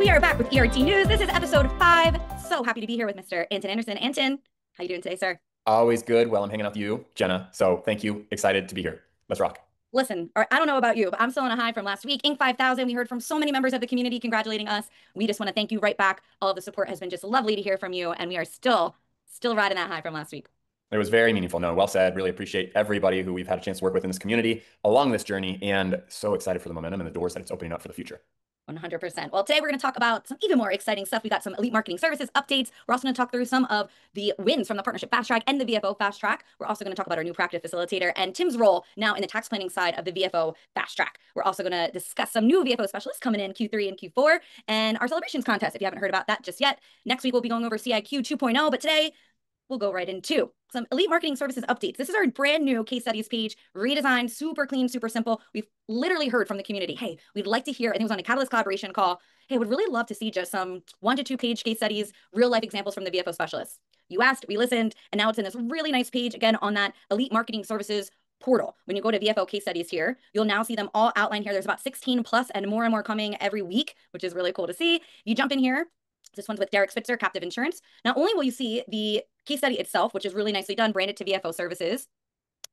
We are back with ERT News. This is episode 5. So happy to be here with Mr. Anton Anderson. Anton, how you doing today, sir? Always good. Well, I'm hanging out with you, Jenna. So thank you. Excited to be here. Let's rock. Listen, I don't know about you, but I'm still on a high from last week. Inc. 5000, we heard from so many members of the community congratulating us. We just want to thank you right back. All of the support has been just lovely to hear from you, and we are still riding that high from last week. It was very meaningful. No, well said. Really appreciate everybody who we've had a chance to work with in this community along this journey, and so excited for the momentum and the doors that it's opening up for the future. 100%. Well, today we're going to talk about some even more exciting stuff. We got some elite marketing services updates. We're also going to talk through some of the wins from the Partnership Fast Track and the VFO Fast Track. We're also going to talk about our new practice facilitator and Tim's role now in the tax planning side of the VFO Fast Track. We're also going to discuss some new VFO specialists coming in Q3 and Q4 and our celebrations contest. If you haven't heard about that just yet, next week we'll be going over CIQ 2.0, but today we'll go right into some elite marketing services updates. This is our brand new case studies page, redesigned, super clean, super simple. We've literally heard from the community, hey, we'd like to hear, I think it was on a Catalyst collaboration call, hey, would really love to see just some 1 to 2 page case studies, real life examples from the VFO specialists. You asked, we listened, and now it's in this really nice page, again, on that elite marketing services portal. When you go to VFO case studies here, you'll now see them all outlined here. There's about 16 plus and more coming every week, which is really cool to see. If you jump in here, this one's with Derek Spitzer, Captive Insurance. Not only will you see the case study itself, which is really nicely done, branded to VFO services,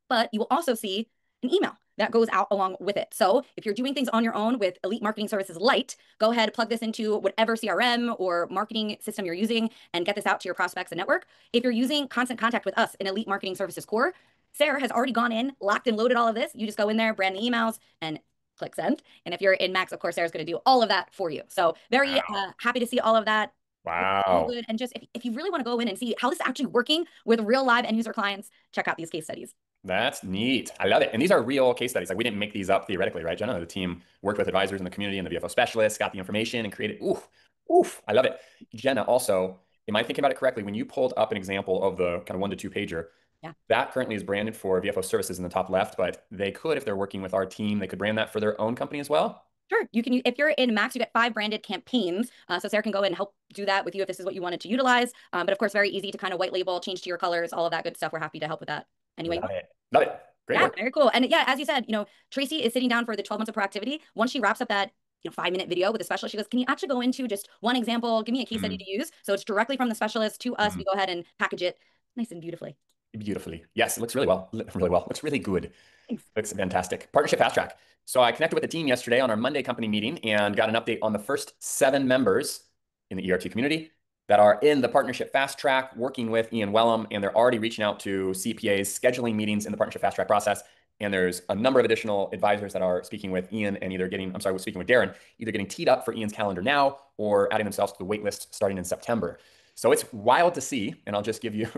but you will also see an email that goes out along with it. So if you're doing things on your own with Elite Marketing Services Lite, go ahead, plug this into whatever CRM or marketing system you're using and get this out to your prospects and network. If you're using Constant Contact with us in Elite Marketing Services Core, Sarah has already gone in, locked and loaded all of this. You just go in there, brand the emails, and click send. And if you're in Max, of course, Sarah's going to do all of that for you. So very Wow. happy to see all of that. All Wow. good. And just if you really want to go in and see how this is actually working with real live end user clients, check out these case studies. That's neat. I love it. And these are real case studies. Like we didn't make these up theoretically, right, Jenna? The team worked with advisors in the community and the VFO specialists, got the information and created. Oof, oof. I love it. Jenna, also, am I thinking about it correctly? When you pulled up an example of the kind of 1 to 2 pager, Yeah. that currently is branded for VFO services in the top left, but they could, if they're working with our team, they could brand that for their own company as well. Sure. You can, if you're in Max, you get 5 branded campaigns. So Sarah can go in and help do that with you if this is what you wanted to utilize. But of course, very easy to kind of white label, change to your colors, all of that good stuff. We're happy to help with that. Anyway, Love it. Love it. Great yeah, work. very cool. And yeah, as you said, Tracy is sitting down for the 12 months of proactivity. Once she wraps up that 5-minute video with a specialist, she goes, can you actually go into just one example? Give me a case study Mhm. to use. So it's directly from the specialist to us. Mhm. We go ahead and package it nice and beautifully. Beautifully. Yes, it looks really well. Really well. Looks really good. Thanks. Looks fantastic. Partnership Fast Track. So I connected with the team yesterday on our Monday company meeting and got an update on the first 7 members in the ERT community that are in the Partnership Fast Track working with Ian Wellham, and they're already reaching out to CPAs, scheduling meetings in the Partnership Fast Track process. And there's a number of additional advisors that are speaking with Ian and either getting, I'm sorry, we're speaking with Darren, either getting teed up for Ian's calendar now or adding themselves to the wait list starting in September. So it's wild to see, and I'll just give you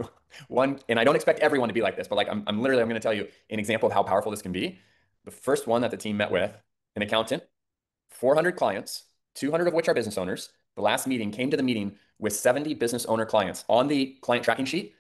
one, and I don't expect everyone to be like this, but like I'm literally, I'm going to tell you an example of how powerful this can be. The first one that the team met with, an accountant, 400 clients, 200 of which are business owners. The last meeting came to the meeting with 70 business owner clients on the client tracking sheet,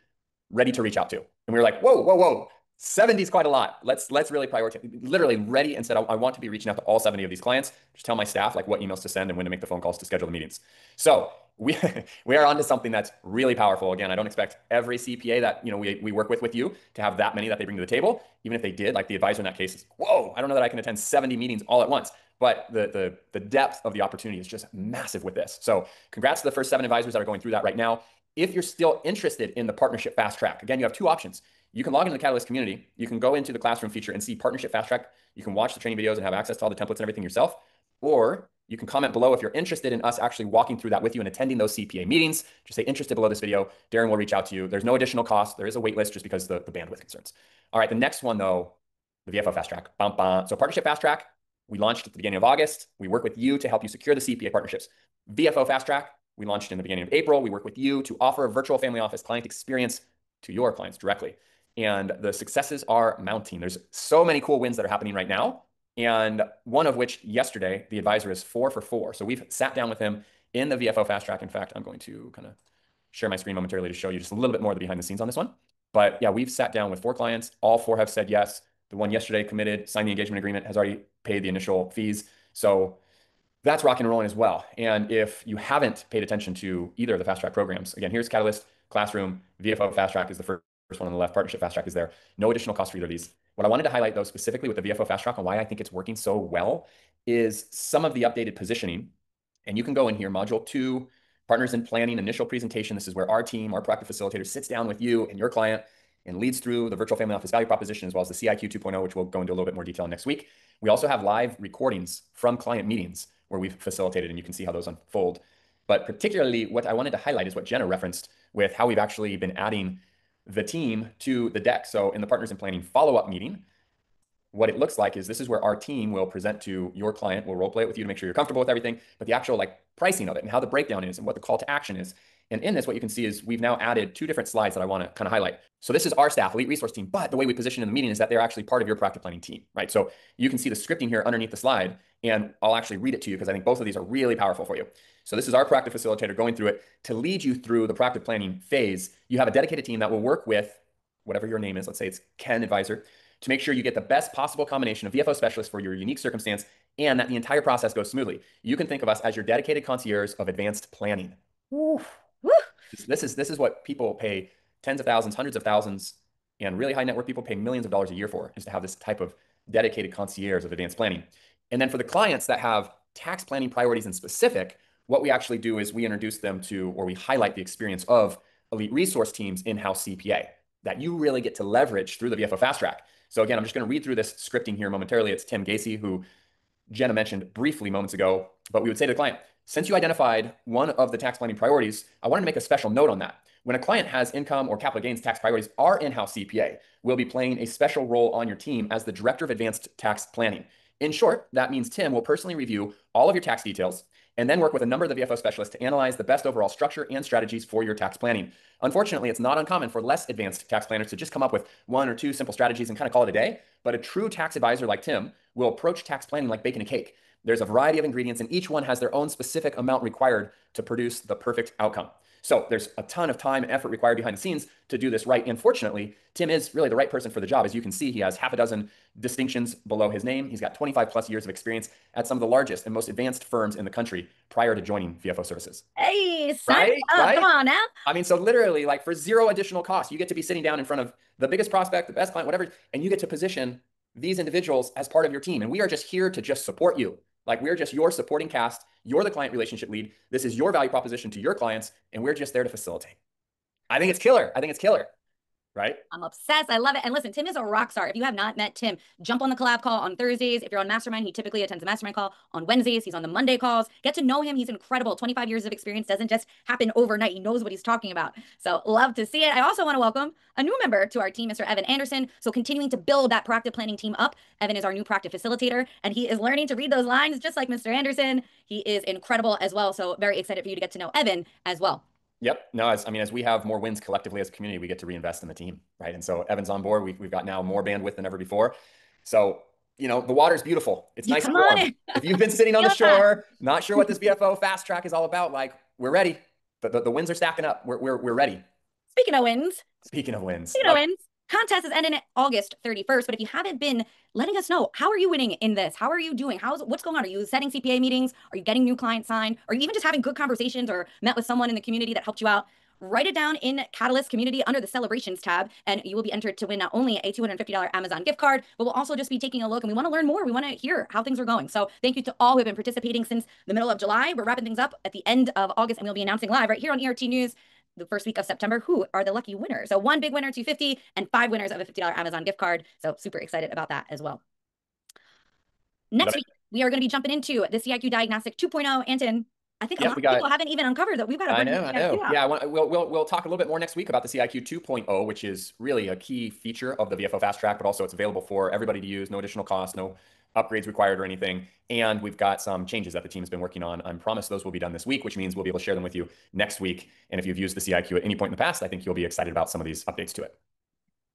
ready to reach out to. And we were like, whoa, whoa, whoa. 70 is quite a lot. Let's really prioritize. Literally ready and said, I want to be reaching out to all 70 of these clients. Just tell my staff like what emails to send and when to make the phone calls to schedule the meetings. So we we are onto something that's really powerful. Again, I don't expect every CPA that we work with you to have that many that they bring to the table. Even if they did, like the advisor in that case is, whoa, I don't know that I can attend 70 meetings all at once. But the depth of the opportunity is just massive with this. So congrats to the first 7 advisors that are going through that right now. If you're still interested in the Partnership Fast Track, again, you have 2 options. You can log into the Catalyst community. You can go into the classroom feature and see Partnership Fast Track. You can watch the training videos and have access to all the templates and everything yourself. Or you can comment below if you're interested in us actually walking through that with you and attending those CPA meetings. Just say interested below this video. Darren will reach out to you. There's no additional cost. There is a wait list just because the bandwidth concerns. All right, the next one though, the VFO Fast Track. Bum, bum. So Partnership Fast Track, we launched at the beginning of August. We work with you to help you secure the CPA partnerships. VFO Fast Track, we launched in the beginning of April. We work with you to offer a virtual family office client experience to your clients directly. And the successes are mounting. There's so many cool wins that are happening right now. And one of which yesterday, the advisor is 4 for 4. So we've sat down with him in the VFO Fast Track. In fact, I'm going to kind of share my screen momentarily to show you just a little bit more of the behind the scenes on this one. But yeah, we've sat down with 4 clients. All 4 have said yes. The one yesterday committed, signed the engagement agreement, has already paid the initial fees. So that's rock and rolling as well. And if you haven't paid attention to either of the Fast Track programs, again, here's Catalyst, Classroom, VFO Fast Track is the first one on the left, Partnership Fast Track is there. No additional cost for either of these. What I wanted to highlight though, specifically with the VFO Fast Track and why I think it's working so well is some of the updated positioning And you can go in here, module 2, partners in planning, initial presentation. This is where our team, our practice facilitator, sits down with you and your client and leads through the virtual family office value proposition, as well as the CIQ 2.0, which we'll go into a little bit more detail next week. We also have live recordings from client meetings where we've facilitated, and you can see how those unfold. But particularly what I wanted to highlight is what Jenna referenced with how we've actually been adding the team to the deck. So in the partners in planning follow-up meeting, what it looks like is this is where our team will present to your client. We'll role play it with you to make sure you're comfortable with everything, but the actual like pricing of it and how the breakdown is and what the call to action is. And in this, what you can see is we've now added 2 different slides that I want to kind of highlight. So this is our staff, elite resource team, but the way we position in the meeting is that they're actually part of your practice planning team, right? So you can see the scripting here underneath the slide, and I'll actually read it to you because I think both of these are really powerful for you. So this is our practice facilitator going through it to lead you through the practice planning phase. You have a dedicated team that will work with whatever your name is. Let's say it's Ken Advisor, to make sure you get the best possible combination of VFO specialists for your unique circumstance and that the entire process goes smoothly. You can think of us as your dedicated concierge of advanced planning. Ooh. This is what people pay tens of thousands, hundreds of thousands, and really high net worth people pay millions of dollars a year for, is to have this type of dedicated concierge of advanced planning. And then for the clients that have tax planning priorities in specific, what we actually do is we introduce them to, or we highlight the experience of elite resource teams in-house CPA that you really get to leverage through the VFO Fast Track. So again, I'm just going to read through this scripting here momentarily. It's Tim Gacy, who Jenna mentioned briefly moments ago, but we would say to the client, since you identified one of the tax planning priorities, I wanted to make a special note on that. When a client has income or capital gains tax priorities, our in-house CPA will be playing a special role on your team as the Director of Advanced Tax Planning. In short, that means Tim will personally review all of your tax details and then work with a number of the VFO specialists to analyze the best overall structure and strategies for your tax planning. Unfortunately, it's not uncommon for less advanced tax planners to just come up with 1 or 2 simple strategies and kind of call it a day. But a true tax advisor like Tim will approach tax planning like baking a cake. There's a variety of ingredients, and each one has their own specific amount required to produce the perfect outcome. So there's a ton of time and effort required behind the scenes to do this right. And fortunately, Tim is really the right person for the job. As you can see, he has half a dozen distinctions below his name. He's got 25 plus years of experience at some of the largest and most advanced firms in the country prior to joining VFO Services. Hey, sign me Right? up. Come Right? on now. I mean, so literally, like for zero additional cost, you get to be sitting down in front of the biggest prospect, the best client, whatever, and you get to position these individuals as part of your team. And we are just here to just support you. Like we're just your supporting cast. You're the client relationship lead. This is your value proposition to your clients, and we're just there to facilitate. I think it's killer. I think it's killer. Right? I'm obsessed. I love it. And listen, Tim is a rock star. If you have not met Tim, jump on the collab call on Thursdays. If you're on Mastermind, he typically attends a Mastermind call on Wednesdays. He's on the Monday calls. Get to know him. He's incredible. 25 years of experience doesn't just happen overnight. He knows what he's talking about. So love to see it. I also want to welcome a new member to our team, Mr. Evan Anderson. So continuing to build that practice planning team up. Evan is our new practice facilitator, and he is learning to read those lines just like Mr. Anderson. He is incredible as well. So very excited for you to get to know Evan as well. Yep. No, as we have more wins collectively as a community, we get to reinvest in the team, right? And so Evan's on board. We've got now more bandwidth than ever before. So, the water's beautiful. It's Yeah, nice come and on warm. in. If you've been sitting on the Feel that. shore, not sure what this VFO Fast Track is all about, like we're ready. The wins are stacking up. We're ready. Speaking of wins, Speaking of wins, Speaking of wins, contest is ending August 31st. But if you haven't been letting us know, how are you winning in this? How are you doing? What's going on? Are you setting CPA meetings? Are you getting new clients signed? Are you even just having good conversations or met with someone in the community that helped you out? Write it down in Catalyst Community under the Celebrations tab, and you will be entered to win not only a $250 Amazon gift card, but we'll also just be taking a look, and we want to learn more. We want to hear how things are going. So thank you to all who have been participating since the middle of July. We're wrapping things up at the end of August, and we'll be announcing live right here on ERT News the first week of September who are the lucky winners. So 1 big winner, 250, and 5 winners of a $50 Amazon gift card. So super excited about that as well. Next week, we are going to be jumping into the CIQ Diagnostic 2.0. Anton, I think a lot of people haven't even uncovered that we've got to bring I know. Yeah, we'll talk a little bit more next week about the CIQ 2.0, which is really a key feature of the VFO Fast Track, but also it's available for everybody to use, no additional cost, no upgrades required or anything. And we've got some changes that the team's been working on. I promise those will be done this week, which means we'll be able to share them with you next week. And if you've used the CIQ at any point in the past, I think you'll be excited about some of these updates to it.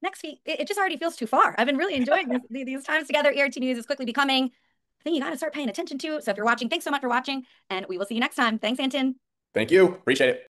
Next week, it just already feels too far. I've been really enjoying these times together. ERT News is quickly becoming a thing you got to start paying attention to. So if you're watching, thanks so much for watching, and we will see you next time. Thanks, Anton. Thank you. Appreciate it.